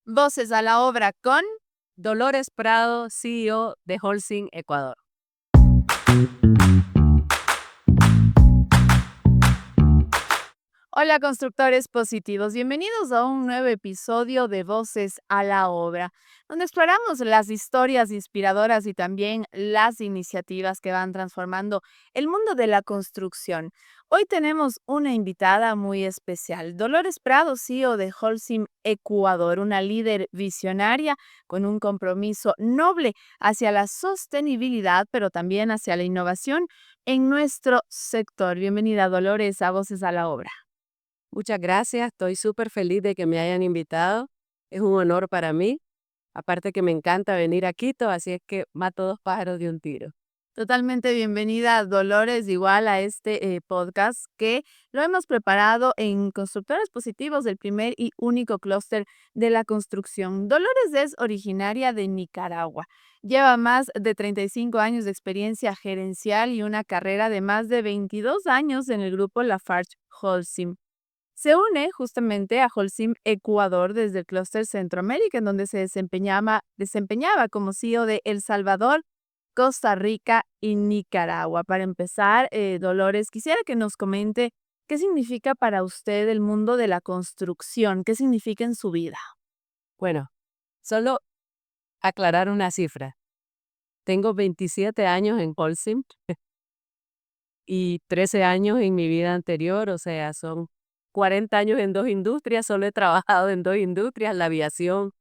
Voces a la obra con Dolores Prado, CEO de Holcim Ecuador. Hola constructores positivos, bienvenidos a un nuevo episodio de Voces a la obra, donde exploramos las historias inspiradoras y también las iniciativas que van transformando el mundo de la construcción. Hoy tenemos una invitada muy especial, Dolores Prado, CEO de Holcim Ecuador, una líder visionaria con un compromiso noble hacia la sostenibilidad, pero también hacia la innovación en nuestro sector. Bienvenida, Dolores, a Voces a la obra. Muchas gracias, estoy súper feliz de que me hayan invitado. Es un honor para mí. Aparte que me encanta venir a Quito, así es que mato dos pájaros de un tiro. Totalmente bienvenida, Dolores, igual a este podcast que lo hemos preparado en Constructores Positivos, el primer y único clúster de la construcción. Dolores es originaria de Nicaragua. Lleva más de 35 años de experiencia gerencial y una carrera de más de 22 años en el grupo Lafarge Holcim. Se une justamente a Holcim Ecuador desde el clúster Centroamérica, en donde se desempeñaba como CEO de El Salvador, Costa Rica y Nicaragua. Para empezar, Dolores, quisiera que nos comente qué significa para usted el mundo de la construcción, qué significa en su vida. Bueno, solo aclarar una cifra. Tengo 27 años en Holcim y 13 años en mi vida anterior, o sea, son 40 años en dos industrias. Solo he trabajado en dos industrias, la aviación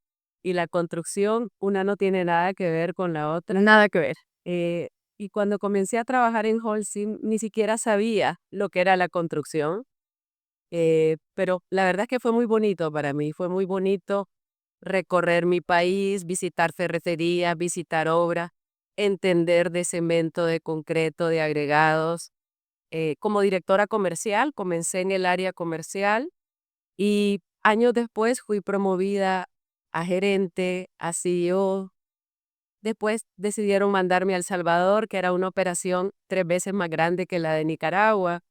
y la construcción. Una no tiene nada que ver con la otra. Nada que ver. Eh, y cuando comencé a trabajar en Holcim, ni siquiera sabía lo que era la construcción, pero la verdad es que fue muy bonito para mí. Fue muy bonito recorrer mi país, visitar ferreterías, visitar obras, entender de cemento, de concreto, de agregados. Como directora comercial, comencé en el área comercial y años después fui promovida a gerente, a CEO. Después decidieron mandarme a El Salvador, que era una operación 3 veces más grande que la de Nicaragua,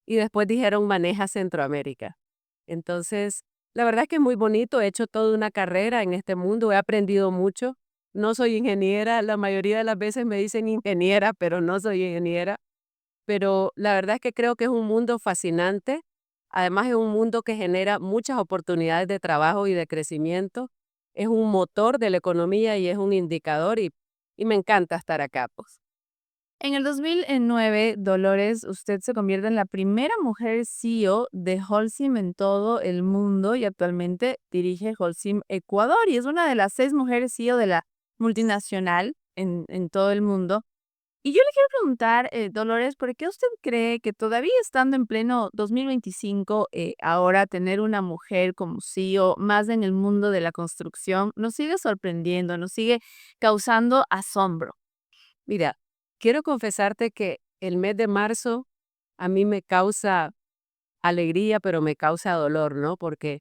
y después dijeron maneja Centroamérica. Entonces, la verdad es que es muy bonito, he hecho toda una carrera en este mundo, he aprendido mucho. No soy ingeniera, la mayoría de las veces me dicen ingeniera, pero no soy ingeniera. Pero la verdad es que creo que es un mundo fascinante. Además, es un mundo que genera muchas oportunidades de trabajo y de crecimiento. Es un motor de la economía y es un indicador y me encanta estar acá, pues. En el 2009, Dolores, usted se convierte en la primera mujer CEO de Holcim en todo el mundo y actualmente dirige Holcim Ecuador y es una de las 6 mujeres CEO de la multinacional en todo el mundo. Y yo le quiero preguntar, Dolores, ¿por qué usted cree que todavía estando en pleno 2025, ahora tener una mujer como CEO, más en el mundo de la construcción, nos sigue sorprendiendo, nos sigue causando asombro? Mira, quiero confesarte que el mes de marzo a mí me causa alegría, pero me causa dolor, ¿no? Porque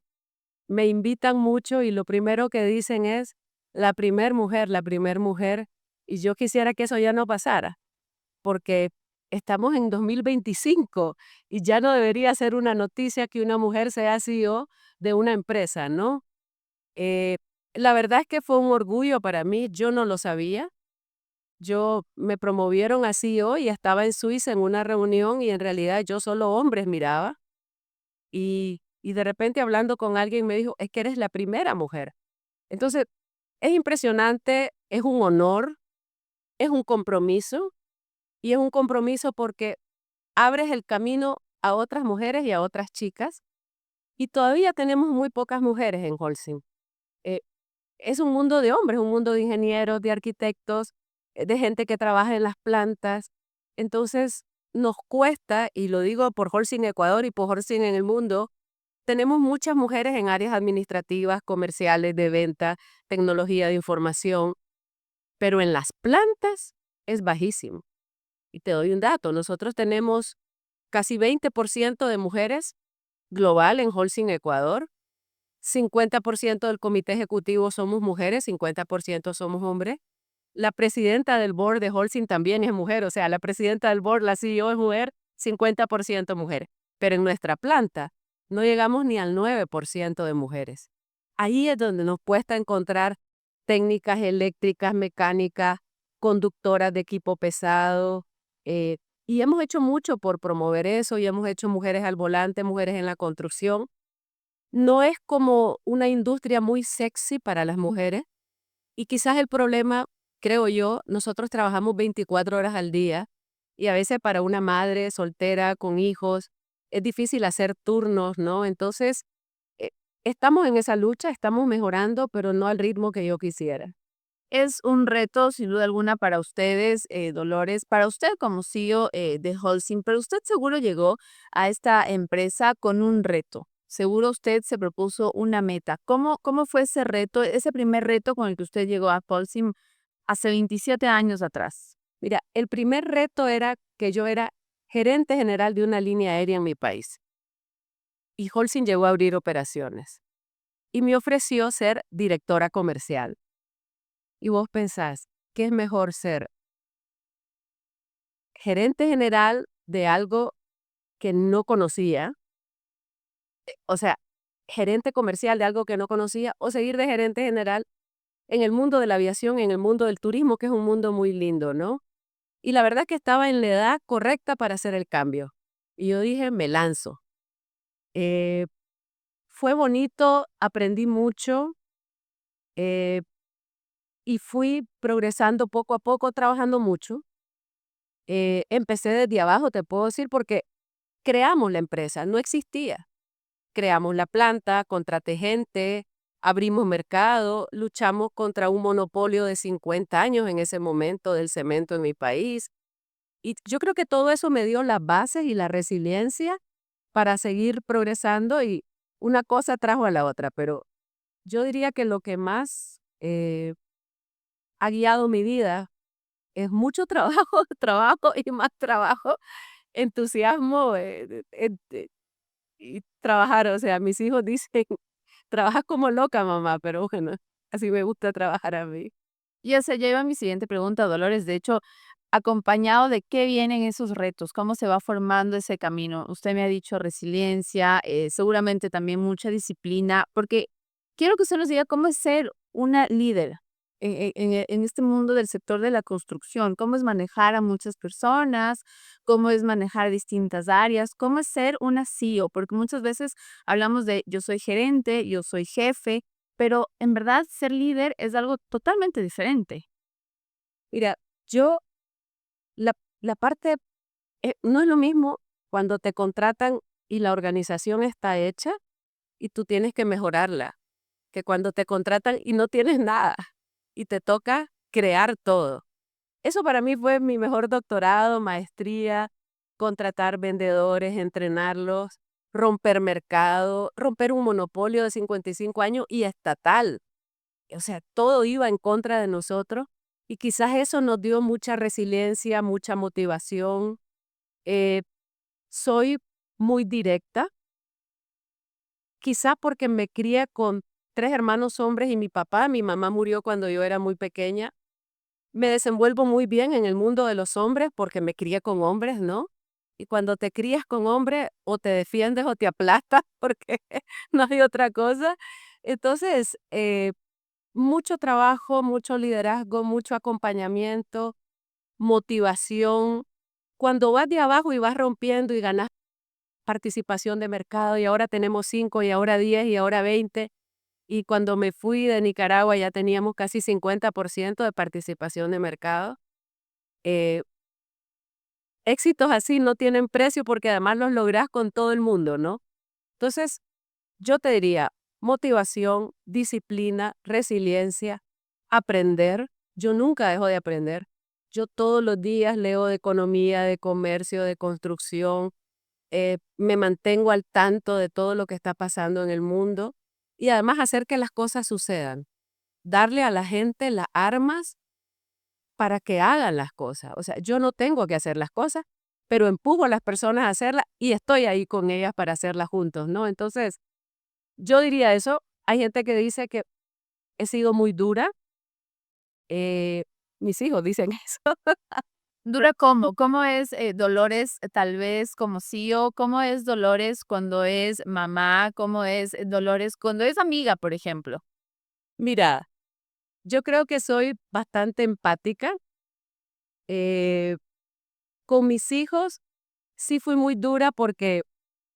me invitan mucho y lo primero que dicen es la primer mujer, y yo quisiera que eso ya no pasara, porque estamos en 2025 y ya no debería ser una noticia que una mujer sea CEO de una empresa, ¿no? Eh, la verdad es que fue un orgullo para mí, yo no lo sabía. Yo me promovieron a CEO y estaba en Suiza en una reunión y en realidad yo solo hombres miraba y de repente hablando con alguien me dijo, es que eres la primera mujer. Entonces, es impresionante, es un honor, es un compromiso y es un compromiso porque abres el camino a otras mujeres y a otras chicas y todavía tenemos muy pocas mujeres en Holcim. Eh, es un mundo de hombres, un mundo de ingenieros, de arquitectos, de gente que trabaja en las plantas. Entonces, nos cuesta, y lo digo por Holcim Ecuador y por Holcim en el mundo, tenemos muchas mujeres en áreas administrativas, comerciales, de venta, tecnología de información, pero en las plantas es bajísimo. Y te doy un dato, nosotros tenemos casi 20% de mujeres global en Holcim Ecuador. 50% del comité ejecutivo somos mujeres, 50% somos hombres. La presidenta del board de Holcim también es mujer, o sea, la presidenta del board, la CEO es mujer, 50% mujer. Pero en nuestra planta no llegamos ni al 9% de mujeres. ahí es donde nos cuesta encontrar técnicas eléctricas, mecánicas, conductoras de equipo pesado, eh, y hemos hecho mucho por promover eso, y hemos hecho mujeres al volante, mujeres en la construcción. No es como una industria muy sexy para las mujeres, y quizás el problema, creo yo, nosotros trabajamos 24 horas al día, y a veces para una madre soltera con hijos es difícil hacer turnos, ¿no? Entonces, eh, estamos en esa lucha, estamos mejorando, pero no al ritmo que yo quisiera. Es un reto, sin duda alguna, para ustedes, Dolores, para usted como CEO de Holcim, pero usted seguro llegó a esta empresa con un reto. Seguro usted se propuso una meta. ¿Cómo fue ese reto, ese primer reto con el que usted llegó a Holcim hace 27 años atrás? Mira, el primer reto era que yo era gerente general de una línea aérea en mi país, y Holcim llegó a abrir operaciones, y me ofreció ser directora comercial. Y vos pensás, ¿qué es mejor ser gerente general de algo que no conocía? O sea, gerente comercial de algo que no conocía, o seguir de gerente general en el mundo de la aviación, en el mundo del turismo, que es un mundo muy lindo, ¿no? Y la verdad es que estaba en la edad correcta para hacer el cambio. Y yo dije, me lanzo. Eh, Fue bonito, aprendí mucho, eh, y fui progresando poco a poco, trabajando mucho. Empecé desde abajo, te puedo decir, porque creamos la empresa, no existía. Creamos la planta, contraté gente, abrimos mercado, luchamos contra un monopolio de 50 años en ese momento del cemento en mi país. Y yo creo que todo eso me dio las bases y la resiliencia para seguir progresando, y una cosa trajo a la otra, pero yo diría que lo que más ha guiado mi vida es mucho trabajo, trabajo y más trabajo, entusiasmo y trabajar. O sea, mis hijos dicen, trabajas como loca, mamá, pero bueno, así me gusta trabajar a mí. Y esa ya iba mi siguiente pregunta, Dolores. De hecho, acompañado de qué vienen esos retos, cómo se va formando ese camino. Usted me ha dicho resiliencia, seguramente también mucha disciplina, porque quiero que usted nos diga cómo es ser una líder en este mundo del sector de la construcción, cómo es manejar a muchas personas, cómo es manejar distintas áreas, cómo es ser una CEO, porque muchas veces hablamos de yo soy gerente, yo soy jefe, pero en verdad ser líder es algo totalmente diferente. Mira, yo, la, la parte, no es lo mismo cuando te contratan y la organización está hecha y tú tienes que mejorarla, que cuando te contratan y no tienes nada y te toca crear todo. Eso para mí fue mi mejor doctorado, maestría, contratar vendedores, entrenarlos, romper mercado, romper un monopolio de 55 años y estatal. O sea, todo iba en contra de nosotros, y quizás eso nos dio mucha resiliencia, mucha motivación. Eh, Soy muy directa, quizás porque me crié con 3 hermanos hombres y mi mamá murió cuando yo era muy pequeña. Me desenvuelvo muy bien en el mundo de los hombres porque me crié con hombres, ¿no? Y cuando te crías con hombres, o te defiendes o te aplastas porque no hay otra cosa. Entonces, mucho trabajo, mucho liderazgo, mucho acompañamiento, motivación. Cuando vas de abajo y vas rompiendo y ganas participación de mercado, y ahora tenemos 5 y ahora 10 y ahora 20, y cuando me fui de Nicaragua ya teníamos casi 50% de participación de mercado. eh, Éxitos así no tienen precio porque además los lográs con todo el mundo, ¿no? Entonces, yo te diría, motivación, disciplina, resiliencia, aprender. Yo nunca dejo de aprender. Yo todos los días leo de economía, de comercio, de construcción, me mantengo al tanto de todo lo que está pasando en el mundo, y además hacer que las cosas sucedan. Darle a la gente las armas para que hagan las cosas. O sea, yo no tengo que hacer las cosas, pero empujo a las personas a hacerlas y estoy ahí con ellas para hacerlas juntos, ¿no? Entonces, yo diría eso. Hay gente que dice que he sido muy dura. eh, Mis hijos dicen eso. ¿Dura cómo? ¿Cómo es, Dolores tal vez como CEO? ¿Cómo es Dolores cuando es mamá? ¿Cómo es Dolores cuando es amiga, por ejemplo? Mira, yo creo que soy bastante empática. eh, con mis hijos sí fui muy dura porque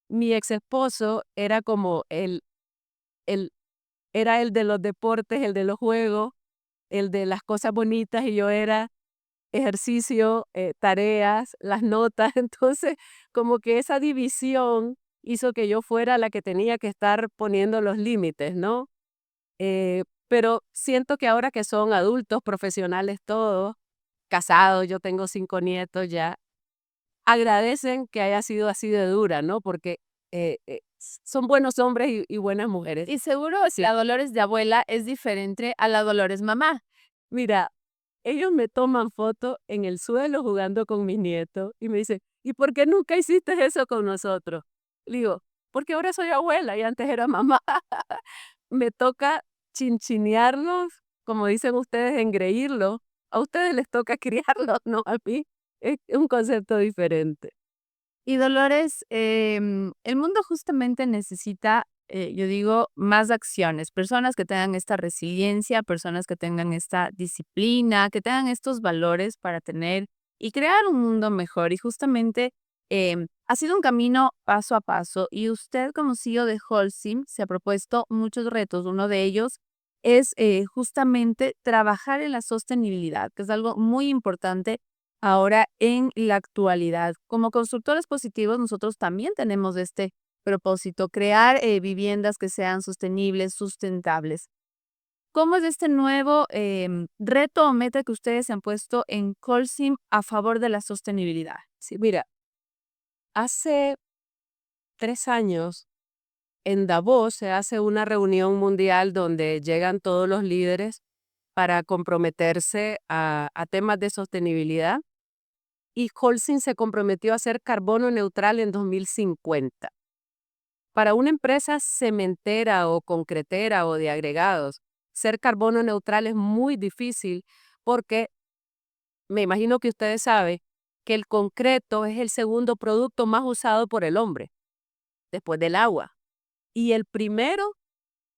mi ex esposo era como el, era el de los deportes, el de los juegos, el de las cosas bonitas y yo era ejercicio, tareas, las notas. Entonces, como que esa división hizo que yo fuera la que tenía que estar poniendo los límites, ¿no? Pero siento que ahora que son adultos, profesionales todos, casados, yo tengo 5 nietos ya, agradecen que haya sido así de dura, ¿no? Porque son buenos hombres y buenas mujeres. Y seguro Sí. la Dolores de abuela es diferente a la Dolores mamá. Mira, ellos me toman foto en el suelo jugando con mis nietos y me dicen, ¿y por qué nunca hiciste eso con nosotros? Le digo, porque ahora soy abuela y antes era mamá. Me toca chinchinearlos, como dicen ustedes, engreírlos. A ustedes les toca criarlos, no a mí. Es un concepto diferente. Y Dolores, el mundo justamente necesita, yo digo, más acciones, personas que tengan esta resiliencia, personas que tengan esta disciplina, que tengan estos valores para tener y crear un mundo mejor. Y justamente ha sido un camino paso a paso y usted como CEO de Holcim se ha propuesto muchos retos. Uno de ellos es justamente trabajar en la sostenibilidad, que es algo muy importante ahora, en la actualidad. Como constructores positivos, nosotros también tenemos este propósito, crear viviendas que sean sostenibles, sustentables. ¿Cómo es este nuevo reto o meta que ustedes se han puesto en Colsim a favor de la sostenibilidad? Sí, mira, hace 3 años en Davos se hace una reunión mundial donde llegan todos los líderes para comprometerse a temas de sostenibilidad y Holcim se comprometió a ser carbono neutral en 2050. Para una empresa cementera o concretera o de agregados, ser carbono neutral es muy difícil porque me imagino que ustedes saben que el concreto es el segundo producto más usado por el hombre, después del agua, y el primero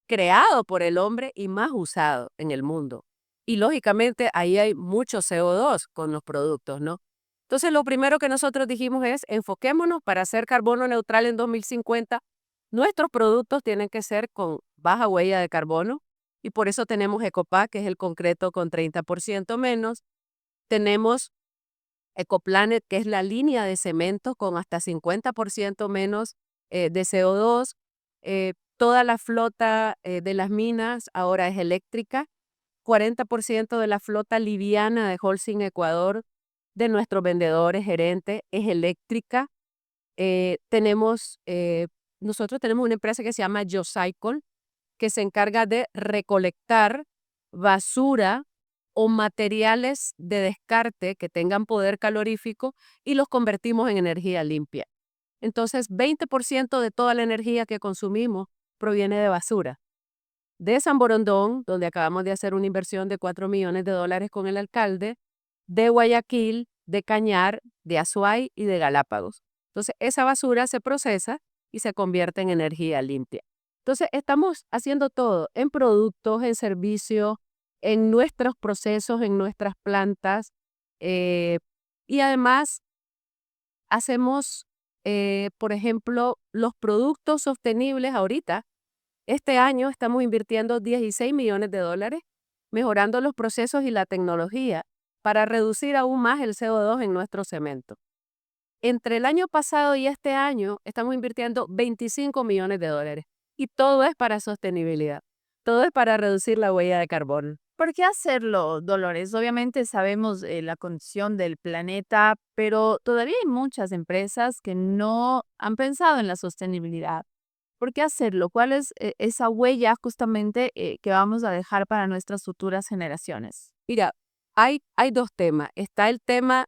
creado por el hombre y más usado en el mundo. Y lógicamente ahí hay mucho CO2 con los productos, ¿no? Entonces lo primero que nosotros dijimos es enfoquémonos para hacer carbono neutral en 2050. Nuestros productos tienen que ser con baja huella de carbono y por eso tenemos Ecopack, que es el concreto con 30% menos. Tenemos Ecoplanet, que es la línea de cemento con hasta 50% menos de CO2. Toda la flota de las minas ahora es eléctrica. 40% de la flota liviana de Holcim Ecuador, de nuestros vendedores, gerentes, es eléctrica. Nosotros tenemos una empresa que se llama YoCycle, que se encarga de recolectar basura o materiales de descarte que tengan poder calorífico y los convertimos en energía limpia. Entonces, 20% de toda la energía que consumimos proviene de basura. De San Borondón, donde acabamos de hacer una inversión de $4 millones con el alcalde, de Guayaquil, de Cañar, de Azuay y de Galápagos. Entonces, esa basura se procesa y se convierte en energía limpia. Entonces, estamos haciendo todo en productos, en servicios, en nuestros procesos, en nuestras plantas. eh, y además, hacemos, por ejemplo, los productos sostenibles ahorita. Este año estamos invirtiendo $16 millones mejorando los procesos y la tecnología para reducir aún más el CO2 en nuestro cemento. Entre el año pasado y este año estamos invirtiendo $25 millones y todo es para sostenibilidad, todo es para reducir la huella de carbono. ¿Por qué hacerlo, Dolores? Obviamente sabemos la condición del planeta, pero todavía hay muchas empresas que no han pensado en la sostenibilidad. ¿Por qué hacerlo? ¿Cuál es esa huella justamente que vamos a dejar para nuestras futuras generaciones? Mira, hay dos temas. Está el tema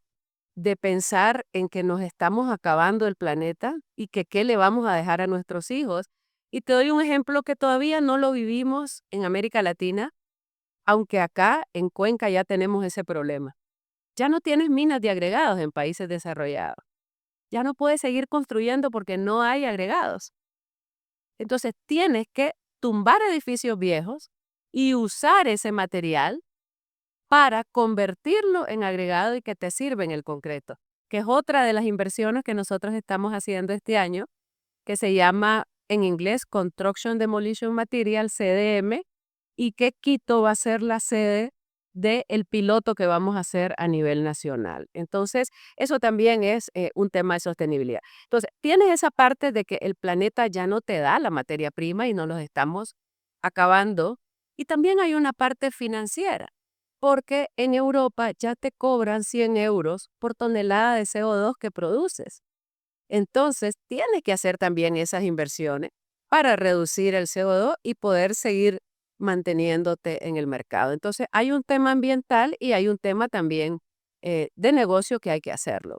de pensar en que nos estamos acabando el planeta y que qué le vamos a dejar a nuestros hijos. Y te doy un ejemplo que todavía no lo vivimos en América Latina, aunque acá en Cuenca ya tenemos ese problema. ya no tienes minas de agregados en países desarrollados. Ya no puedes seguir construyendo porque no hay agregados. Entonces tienes que tumbar edificios viejos y usar ese material para convertirlo en agregado y que te sirva en el concreto, que es otra de las inversiones que nosotros estamos haciendo este año, que se llama en inglés Construction Demolition Material, CDM, y que Quito va a ser la sede del piloto que vamos a hacer a nivel nacional. Entonces, eso también es un tema de sostenibilidad. Entonces, tienes esa parte de que el planeta ya no te da la materia prima y no los estamos acabando. Y también hay una parte financiera, porque en Europa ya te cobran 100 euros por tonelada de CO2 que produces. Entonces, tienes que hacer también esas inversiones para reducir el CO2 y poder seguir manteniéndote en el mercado. Entonces, hay un tema ambiental y hay un tema también de negocio que hay que hacerlo.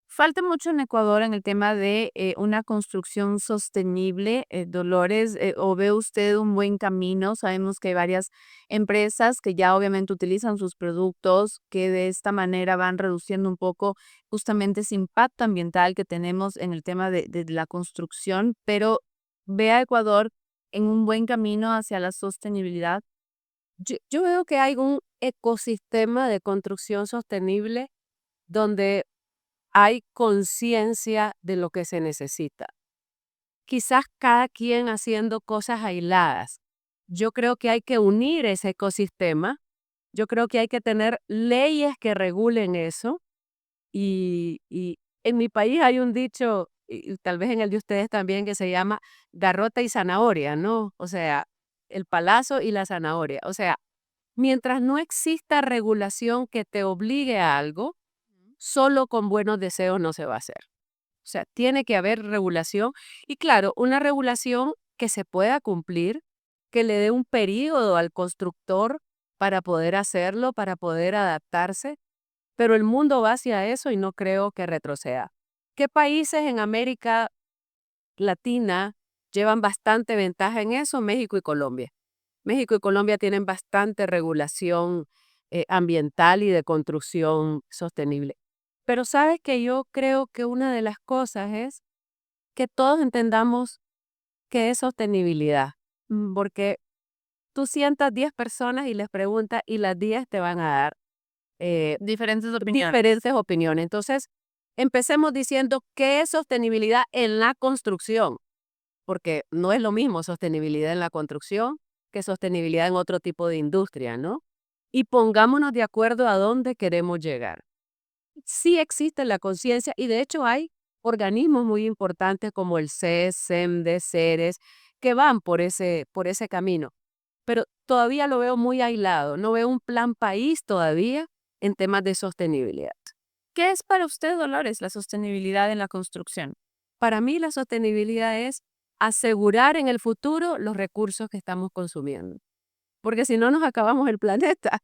Falta mucho en Ecuador en el tema de una construcción sostenible, Dolores, o ve usted un buen camino. Sabemos que hay varias empresas que ya obviamente utilizan sus productos, que de esta manera van reduciendo un poco justamente ese impacto ambiental que tenemos en el tema de la construcción, pero ve a Ecuador en un buen camino hacia la sostenibilidad. Yo veo que hay un ecosistema de construcción sostenible donde hay conciencia de lo que se necesita. Quizás cada quien haciendo cosas aisladas. Yo creo que hay que unir ese ecosistema. Yo creo que hay que tener leyes que regulen eso. Y en mi país hay un dicho, y tal vez en el de ustedes también, que se llama garrote y zanahoria, ¿no? O sea, el palazo y la zanahoria. O sea, mientras no exista regulación que te obligue a algo, solo con buenos deseos no se va a hacer. O sea, tiene que haber regulación y claro, una regulación que se pueda cumplir, que le dé un periodo al constructor para poder hacerlo, para poder adaptarse, pero el mundo va hacia eso y no creo que retroceda. ¿Qué países en América Latina llevan bastante ventaja en eso? México y Colombia. México y Colombia tienen bastante regulación ambiental y de construcción sostenible. Pero sabes que yo creo que una de las cosas es que todos entendamos qué es sostenibilidad, porque tú sientas 10 personas y les preguntas y las 10 te van a dar Diferentes opiniones. diferentes opiniones. Entonces, empecemos diciendo qué es sostenibilidad en la construcción, porque no es lo mismo sostenibilidad en la construcción que sostenibilidad en otro tipo de industria, ¿no? Y pongámonos de acuerdo a dónde queremos llegar. Sí existe la conciencia y de hecho hay organismos muy importantes como el CES, SEMDE, CERES, que van por ese camino. Pero todavía lo veo muy aislado, no veo un plan país todavía en temas de sostenibilidad. ¿Qué es para usted, Dolores, la sostenibilidad en la construcción? Para mí la sostenibilidad es asegurar en el futuro los recursos que estamos consumiendo, porque si no nos acabamos el planeta.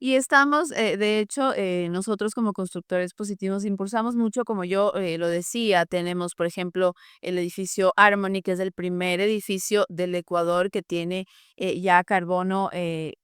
Y estamos, de hecho, nosotros como constructores positivos impulsamos mucho, como yo lo decía, tenemos, por ejemplo, el edificio Harmony, que es el primer edificio del Ecuador que tiene ya carbono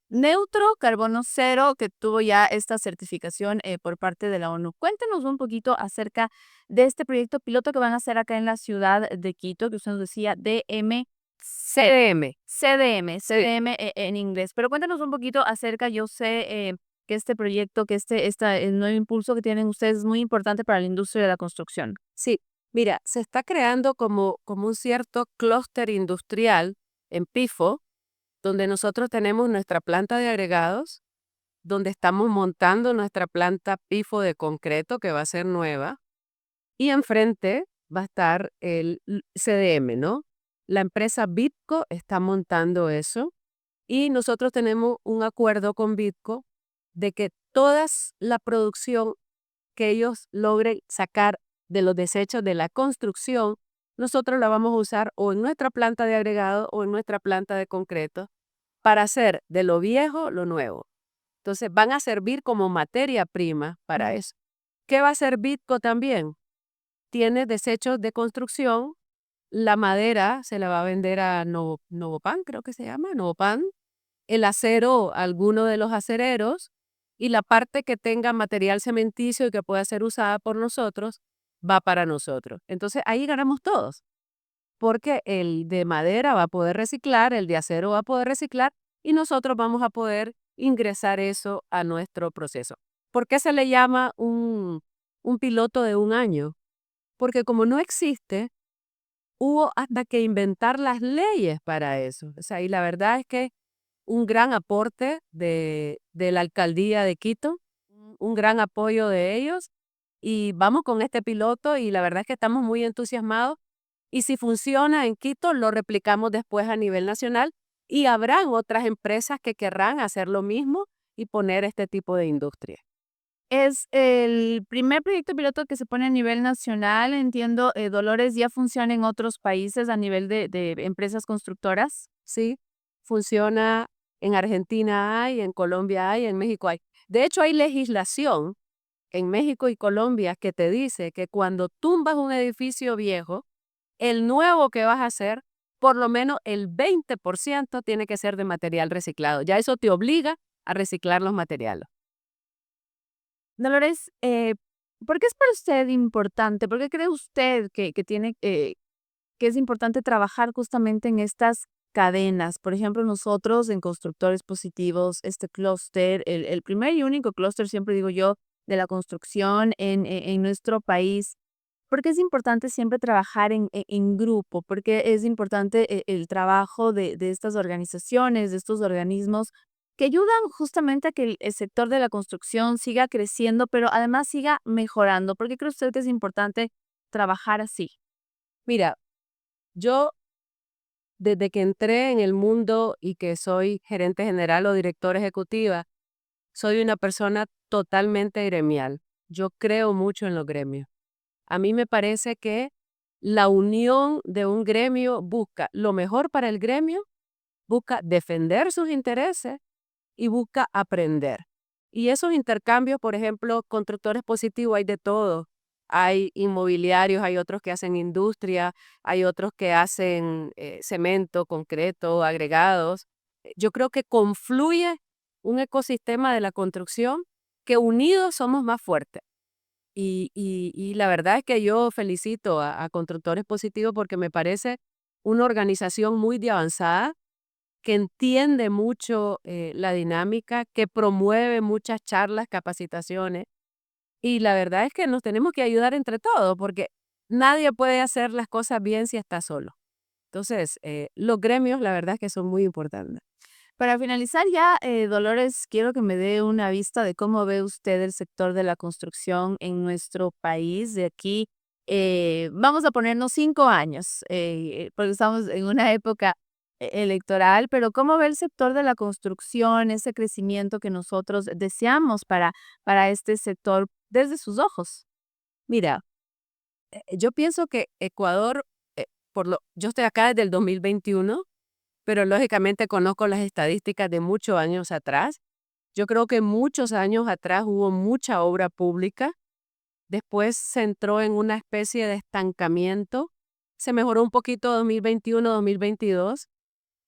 neutro, carbono cero, que tuvo ya esta certificación por parte de la ONU. Cuéntenos un poquito acerca de este proyecto piloto que van a hacer acá en la ciudad de Quito, que usted nos decía DM. CDM. CDM en inglés. Pero cuéntanos un poquito acerca, yo sé que este proyecto, que el nuevo impulso que tienen ustedes es muy importante para la industria de la construcción. Sí, mira, se está creando como un cierto clúster industrial en Pifo, donde nosotros tenemos nuestra planta de agregados, donde estamos montando nuestra planta Pifo de concreto que va a ser nueva, y enfrente va a estar el CDM, ¿no? La empresa Bitco está montando eso y nosotros tenemos un acuerdo con Bitco de que toda la producción que ellos logren sacar de los desechos de la construcción, nosotros la vamos a usar o en nuestra planta de agregado o en nuestra planta de concreto para hacer de lo viejo lo nuevo. Entonces van a servir como materia prima para Ujú. eso. ¿Qué va a hacer Bitco también? Tiene desechos de construcción, la madera se la va a vender a Novopan, creo que se llama, Novopan, el acero, alguno de los acereros, y la parte que tenga material cementicio y que pueda ser usada por nosotros va para nosotros. Entonces ahí ganamos todos, porque el de madera va a poder reciclar, el de acero va a poder reciclar y nosotros vamos a poder ingresar eso a nuestro proceso. ¿Por qué se le llama un piloto de 1 año? Porque como no existe, hubo hasta que inventar las leyes para eso. O sea, y la verdad es que un gran aporte de la alcaldía de Quito, un gran apoyo de ellos, y vamos con este piloto y la verdad es que estamos muy entusiasmados y si funciona en Quito lo replicamos después a nivel nacional y habrán otras empresas que querrán hacer lo mismo y poner este tipo de industria. Es el primer proyecto piloto que se pone a nivel nacional. Entiendo, Dolores ya funciona en otros países a nivel de empresas constructoras. Sí, funciona en Argentina hay, en Colombia hay, en México hay. De hecho, hay legislación en México y Colombia que te dice que cuando tumbas un edificio viejo, el nuevo que vas a hacer, por lo menos el 20% tiene que ser de material reciclado. Ya eso te obliga a reciclar los materiales. Dolores, ¿por qué es para usted importante? ¿Por qué cree usted que tiene, que es importante trabajar justamente en estas cadenas? Por ejemplo, nosotros en Constructores Positivos, este clúster, el primer y único clúster, siempre digo yo, de la construcción en nuestro país. ¿Por qué es importante siempre trabajar en grupo? Porque es importante el trabajo de estas organizaciones, de estos organismos que ayudan justamente a que el sector de la construcción siga creciendo, pero además siga mejorando. ¿Por qué cree usted que es importante trabajar así? Mira, yo desde que entré en el mundo y que soy gerente general o directora ejecutiva, soy una persona totalmente gremial. Yo creo mucho en los gremios. A mí me parece que la unión de un gremio busca lo mejor para el gremio, busca defender sus intereses y busca aprender. Y esos intercambios, por ejemplo, constructores positivos hay de todo. Hay inmobiliarios, hay otros que hacen industria, hay otros que hacen cemento, concreto, agregados. Yo creo que confluye un ecosistema de la construcción que unidos somos más fuertes. Y la verdad es que yo felicito a Constructores Positivos porque me parece una organización muy de avanzada, que entiende mucho la dinámica, que promueve muchas charlas, capacitaciones. Y la verdad es que nos tenemos que ayudar entre todos porque nadie puede hacer las cosas bien si está solo. Entonces, los gremios, la verdad es que son muy importantes. Para finalizar ya, Dolores, quiero que me dé una vista de cómo ve usted el sector de la construcción en nuestro país. De aquí, vamos a ponernos 5 años, porque estamos en una época electoral, pero ¿cómo ve el sector de la construcción, ese crecimiento que nosotros deseamos para este sector desde sus ojos? Mira, yo pienso que Ecuador, yo estoy acá desde el 2021, pero lógicamente conozco las estadísticas de muchos años atrás. Yo creo que muchos años atrás hubo mucha obra pública, después se entró en una especie de estancamiento, se mejoró un poquito 2021, 2022,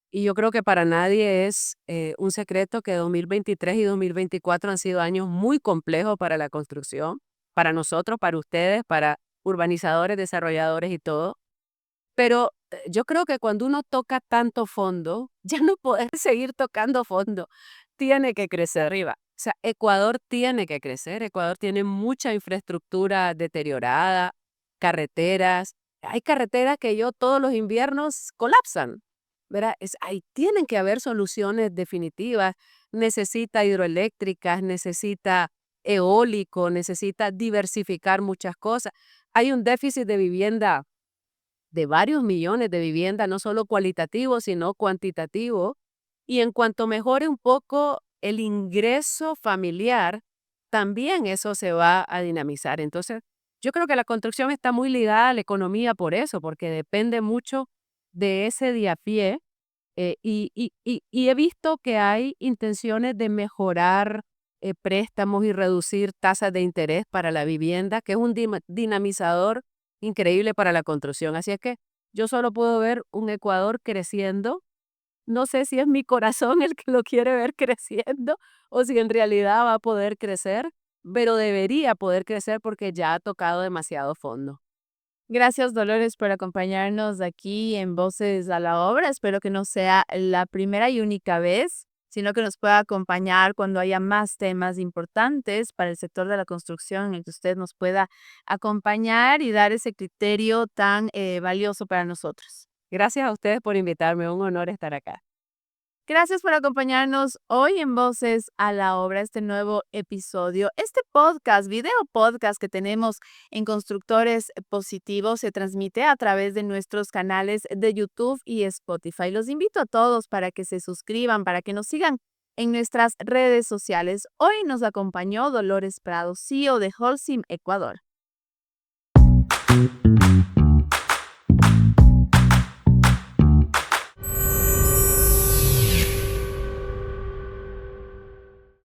y yo creo que para nadie es un secreto que 2023 y 2024 han sido años muy complejos para la construcción, para nosotros, para ustedes, para urbanizadores, desarrolladores y todo. Pero yo creo que cuando uno toca tanto fondo, ya no poder seguir tocando fondo, tiene que crecer arriba. O sea, Ecuador tiene que crecer, Ecuador tiene mucha infraestructura deteriorada, carreteras. Hay carreteras que yo todos los inviernos colapsan, ¿verdad? Ahí tienen que haber soluciones definitivas. Necesita hidroeléctricas, necesita eólico, necesita diversificar muchas cosas. Hay un déficit de vivienda de varios millones de viviendas, no solo cualitativo, sino cuantitativo. Y en cuanto mejore un poco el ingreso familiar, también eso se va a dinamizar. Entonces, yo creo que la construcción está muy ligada a la economía por eso, porque depende mucho de ese día a pie. Y he visto que hay intenciones de mejorar préstamos y reducir tasas de interés para la vivienda, que es un dinamizador increíble para la construcción. Así es que yo solo puedo ver un Ecuador creciendo No sé si es mi corazón el que lo quiere ver creciendo o si en realidad va a poder crecer, pero debería poder crecer porque ya ha tocado demasiado fondo. Gracias, Dolores, por acompañarnos aquí en Voces a la Obra. Espero que no sea la primera y única vez, sino que nos pueda acompañar cuando haya más temas importantes para el sector de la construcción, en el que usted nos pueda acompañar y dar ese criterio tan valioso para nosotros. Gracias a ustedes por invitarme, un honor estar acá. Gracias por acompañarnos hoy en Voces a la Obra, este nuevo episodio. Este podcast, video podcast que tenemos en Constructores Positivos, se transmite a través de nuestros canales de YouTube y Spotify. Los invito a todos para que se suscriban, para que nos sigan en nuestras redes sociales. Hoy nos acompañó Dolores Prado, CEO de Holcim Ecuador.